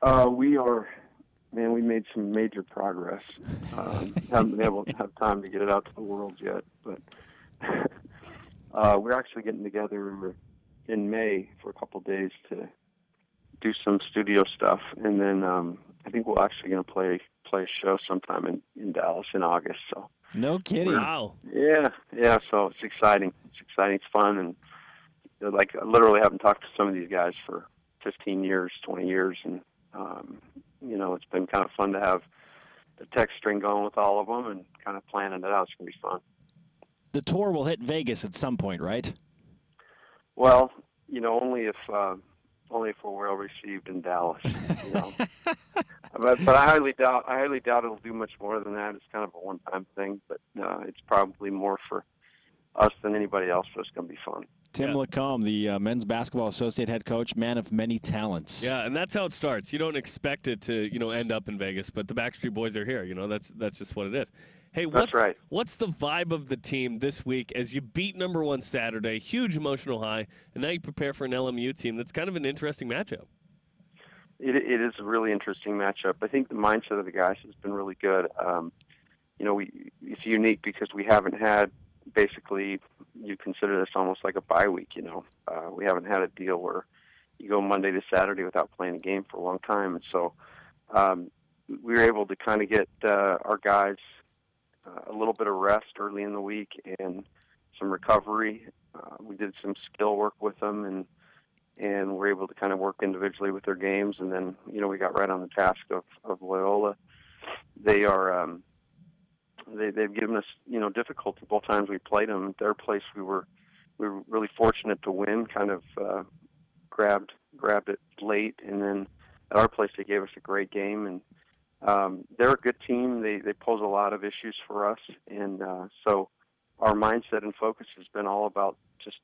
We are, man, we made some major progress. Haven't been able to have time to get it out to the world yet, but we're actually getting together in May for a couple of days to do some studio stuff, and then I think we're actually going to play a show sometime in Dallas in August. So no kidding. Wow. Yeah. So it's exciting. It's fun, and like I literally haven't talked to some of these guys for 15 years, 20 years, and it's been kind of fun to have the text string going with all of them and kind of planning it out. It's going to be fun. The tour will hit Vegas at some point, right? Well, only if we're well received in Dallas. But I highly doubt it'll do much more than that. It's kind of a one-time thing, but it's probably more for us than anybody else. So it's going to be fun. Tim LaComb, the men's basketball associate head coach, man of many talents. Yeah, and that's how it starts. You don't expect it to, end up in Vegas, but the Backstreet Boys are here. That's just what it is. Hey, what's the vibe of the team this week as you beat number one Saturday, huge emotional high, and now you prepare for an LMU team that's kind of an interesting matchup? It is a really interesting matchup. I think the mindset of the guys has been really good. It's unique because we haven't had, basically, you consider this almost like a bye week, We haven't had a deal where you go Monday to Saturday without playing a game for a long time. And so we were able to kind of get our guys a little bit of rest early in the week and some recovery. We did some skill work with them, and we're able to kind of work individually with their games. And then, we got right on the task of Loyola. They are, they've given us, difficulty both times we played them. At their place, we were really fortunate to win, kind of grabbed it late. And then at our place, they gave us a great game. And they're a good team. They pose a lot of issues for us. And so our mindset and focus has been all about just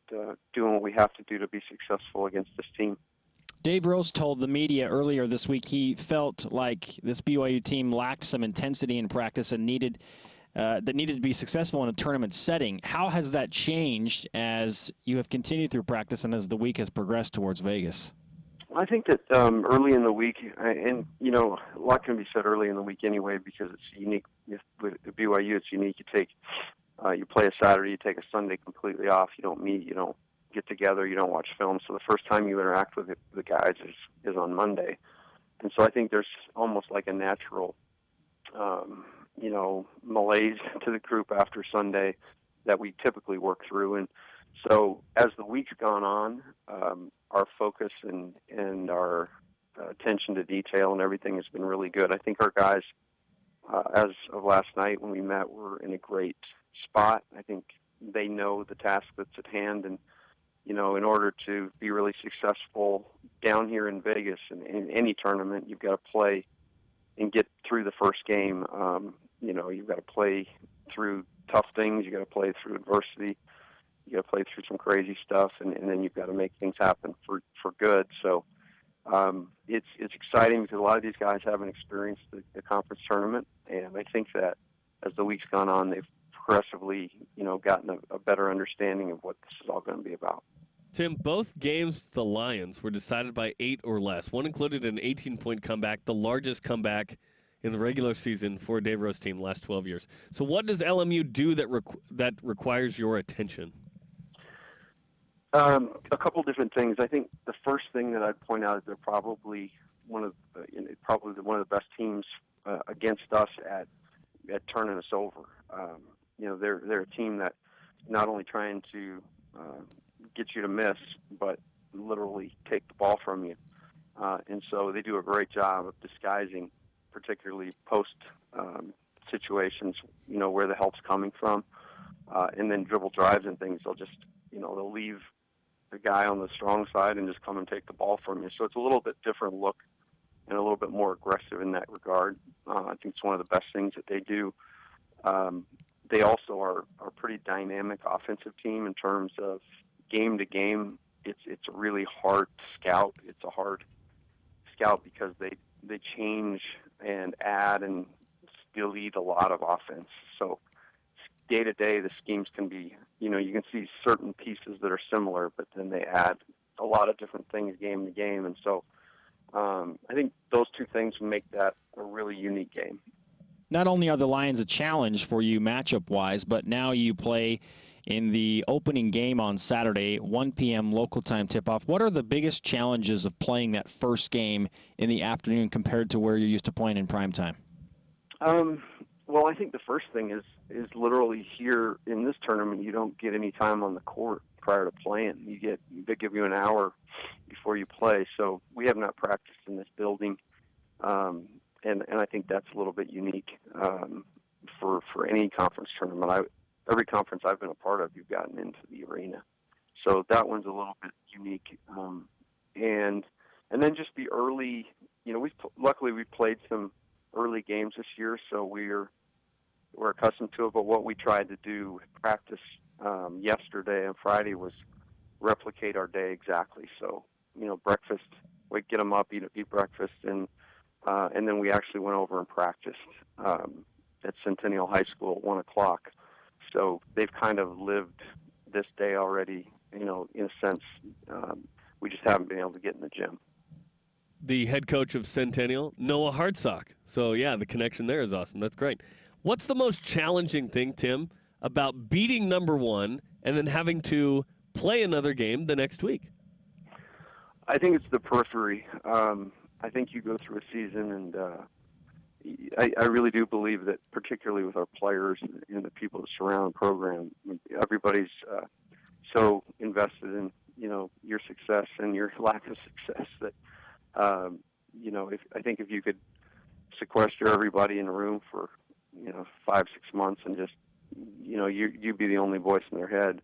doing what we have to do to be successful against this team. Dave Rose told the media earlier this week he felt like this BYU team lacked some intensity in practice and needed to be successful in a tournament setting. How has that changed as you have continued through practice and as the week has progressed towards Vegas? I think that early in the week, and a lot can be said early in the week anyway because it's unique. With BYU, it's unique. You play a Saturday, you take a Sunday completely off. You don't meet, you don't get together, you don't watch film. So the first time you interact with the guys is on Monday. And so I think there's almost like a natural, malaise to the group after Sunday that we typically work through. And so as the week's gone on, our focus and our attention to detail and everything has been really good. I think our guys, as of last night when we met, were in a great spot. I think they know the task that's at hand, and in order to be really successful down here in Vegas and in any tournament, you've got to play and get through the first game. You've got to play through tough things. You've got to play through adversity. You got to play through some crazy stuff, and then you've got to make things happen for good. So it's exciting because a lot of these guys haven't experienced the conference tournament, and I think that as the week's gone on, they've progressively, gotten a better understanding of what this is all going to be about. Tim, both games with the Lions were decided by 8 or less. One included an 18-point comeback, the largest comeback in the regular season for a Dave Rose team in the last 12 years. So what does LMU do that requires your attention? A couple different things. I think the first thing that I'd point out is they're probably one of the best teams against us at turning us over. They're a team that not only trying to get you to miss, but literally take the ball from you. And so they do a great job of disguising, particularly post situations, where the help's coming from, and then dribble drives and things. They'll just, they'll leave the guy on the strong side and just come and take the ball from you. So it's a little bit different look and a little bit more aggressive in that regard. I think it's one of the best things that they do. They also are a pretty dynamic offensive team in terms of game to game. It's a really hard scout. It's a hard scout because they change and add and delete a lot of offense. So day to day, the schemes can be, you can see certain pieces that are similar, but then they add a lot of different things game to game. And so I think those two things make that a really unique game. Not only are the Lions a challenge for you matchup-wise, but now you play in the opening game on Saturday, 1 p.m. local time tip-off. What are the biggest challenges of playing that first game in the afternoon compared to where you're used to playing in prime time? Well, I think the first thing is literally here in this tournament, you don't get any time on the court prior to playing. They give you an hour before you play. So we have not practiced in this building. And I think that's a little bit unique for any conference tournament. Every conference I've been a part of, you've gotten into the arena, so that one's a little bit unique. And then just the early, luckily we played some early games this year, so we're accustomed to it. But what we tried to do with practice yesterday and Friday was replicate our day exactly. So breakfast, we get them up, eat breakfast, and then we actually went over and practiced at Centennial High School at 1 o'clock. So they've kind of lived this day already, in a sense. We just haven't been able to get in the gym. The head coach of Centennial, Noah Hartsock. So, yeah, the connection there is awesome. That's great. What's the most challenging thing, Tim, about beating number one and then having to play another game the next week? I think it's the periphery. I think you go through a season, and I really do believe that, particularly with our players and the people that surround the program, everybody's so invested in your success and your lack of success that I think if you could sequester everybody in a room for 5-6 months and just you be the only voice in their head,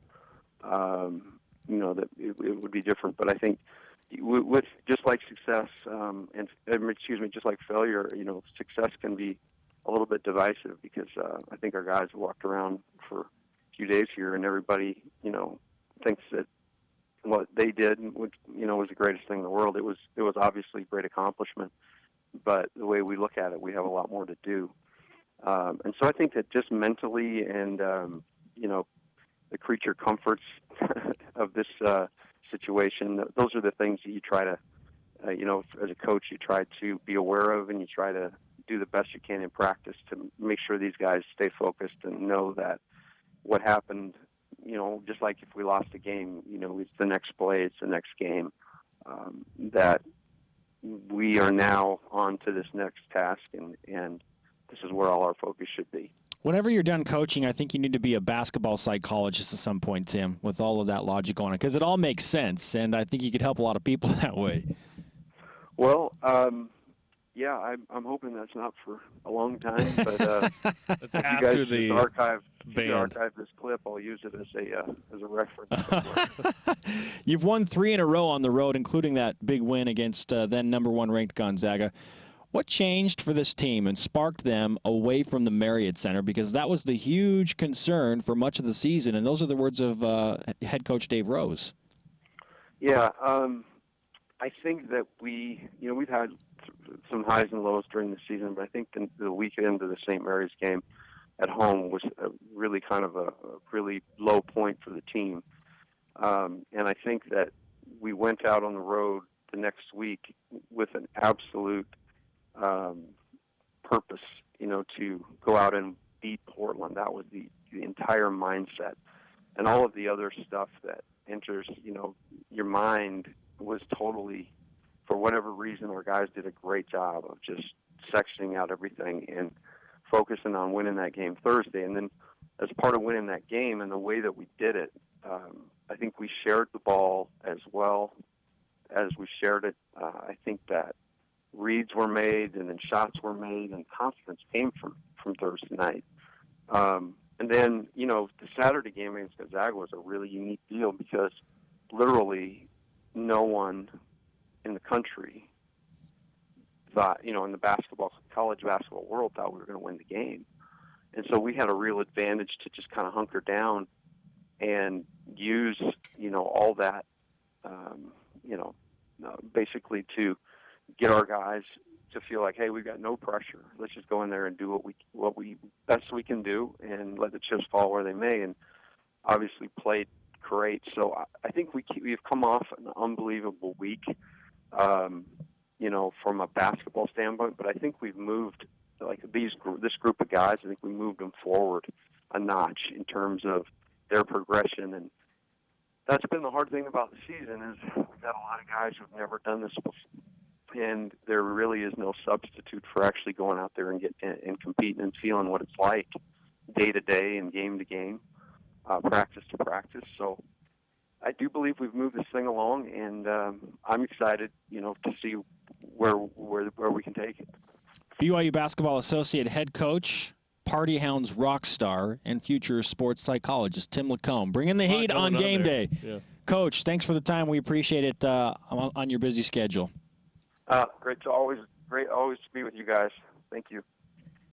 that it would be different. But I think with just like success, just like failure, success can be a little bit divisive because I think our guys walked around for a few days here and everybody, thinks that what they did, was the greatest thing in the world. It was obviously a great accomplishment, but the way we look at it, we have a lot more to do. And so I think that just mentally and, the creature comforts of this situation, those are the things that you try to, as a coach, you try to be aware of, and you try to do the best you can in practice to make sure these guys stay focused and know that what happened, just like if we lost a game, it's the next play, it's the next game, that we are now on to this next task, and this is where all our focus should be. Whenever you're done coaching, I think you need to be a basketball psychologist at some point, Tim, with all of that logic on it, because it all makes sense, and I think you could help a lot of people that way. Well, yeah, I'm hoping that's not for a long time, but that's after you guys archive this clip, I'll use it as a reference. You've won 3 in a row on the road, including that big win against then number 1 ranked Gonzaga. What changed for this team and sparked them away from the Marriott Center? Because that was the huge concern for much of the season, and those are the words of head coach Dave Rose. Yeah, I think that we've had some highs and lows during the season, but I think the weekend of the St. Mary's game at home was really kind of a really low point for the team. And I think that we went out on the road the next week with an absolute purpose, to go out and beat Portland. That was the entire mindset. And all of the other stuff that enters, your mind was totally, for whatever reason, our guys did a great job of just sectioning out everything and focusing on winning that game Thursday. And then as part of winning that game and the way that we did it, I think we shared the ball as well as we shared it. I think that reads were made and then shots were made and confidence came from Thursday night. And then, the Saturday game against Gonzaga was a really unique deal because literally no one in the country thought, in the college basketball world thought we were going to win the game. And so we had a real advantage to just kind of hunker down and use, all that, basically to get our guys to feel like, hey, we've got no pressure. Let's just go in there and do what we best we can do and let the chips fall where they may. And obviously played great. So I think we've come off an unbelievable week. from a basketball standpoint, but I think we've moved, like this group of guys, I think we moved them forward a notch in terms of their progression. And that's been the hard thing about the season is we've got a lot of guys who've never done this before. And there really is no substitute for actually going out there and competing and feeling what it's like day to day and game to game, practice to practice. So I do believe we've moved this thing along, and I'm excited, to see where we can take it. BYU basketball associate head coach, Party Hounds rock star, and future sports psychologist Tim LaComb. Bringing the heat on game day. Yeah. Coach, thanks for the time. We appreciate it on your busy schedule. Great to always to be with you guys. Thank you.